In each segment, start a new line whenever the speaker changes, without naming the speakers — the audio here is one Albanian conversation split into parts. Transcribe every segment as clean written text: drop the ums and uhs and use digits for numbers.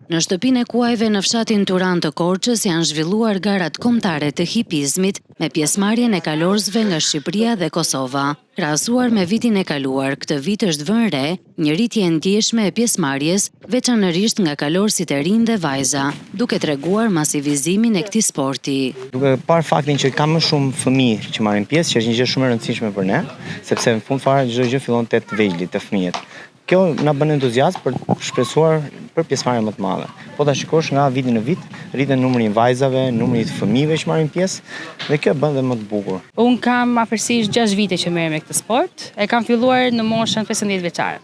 Në shtëpinë e kuajve në fshatin Turan të Korçës janë zhvilluar garat kombëtare të hipizmit me pjesëmarrjen e kalorzve nga Shqipëria dhe Kosova. Krahasuar me vitin e kaluar, këtë vit është vënë re një rritje e ndjeshme e pjesëmarrjes, veçanërisht nga kalorësit e rinj dhe vajza, duke treguar masivizimin e këtij sporti.
Duke parë faktin që ka më shumë fëmijë që marrin pjesë, që është një gjë shumë e rëndësishme për ne, sepse në fund fare çdo gjë fillon te vegjëlit, te fëmijët. Kjo na bën entuziazm për shpresuar për pjesëmarrje më të madhe. Po ta shikosh nga viti në vit, rriten numri i vajzave, numri i fëmijëve që marrin pjesë, dhe kjo bën dhe më të bukur.
Unë kam afërsisht 6 vite që merrem me këtë sport. E kam filluar në moshën 15 vjeçare.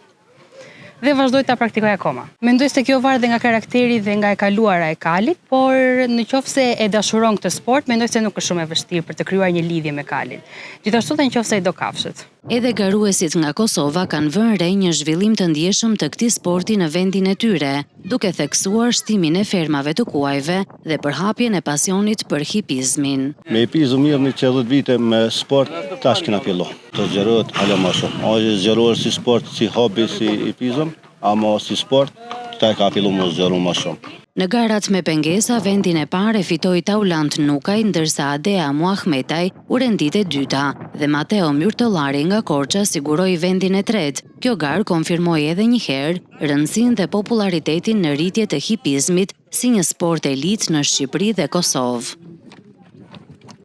Dhe vazhdoj ta praktikoj akoma. Mendoj se kjo varet nga karakteri dhe nga e kaluara e kalit, por nëse e dashuron këtë sport, mendoj se nuk është shumë e vështirë për të krijuar një lidhje me kalin. Gjithashtu edhe nëse ai do kafshët.
Edhe garuesit nga Kosova kanë vënë re një zhvillim të ndjeshëm të këtij sporti në vendin e tyre, duke theksuar shtimin e fermave të kuajve dhe përhapjen e pasionit për hipizmin.
Me hipizëm mirë një 10 vite me sport, tash kena fillu. Të zgjerohet hala më shumë. Është zgjeruar si sport, si hobi, si hipizëm, ama si sport, ta ka fillu më zgjeru më shumë.
Në garat me pengesa, vendin e parë fitoi Taulant Nukaj, ndërsa Adea Muahmetaj u rendit e dyta dhe Mateo Myrtollari nga Korça siguroi vendin e tretë. Kjo garë konfirmoi edhe një herë rëndësinë dhe popularitetin në rritje të hipizmit si një sport elit në Shqipëri dhe Kosovë.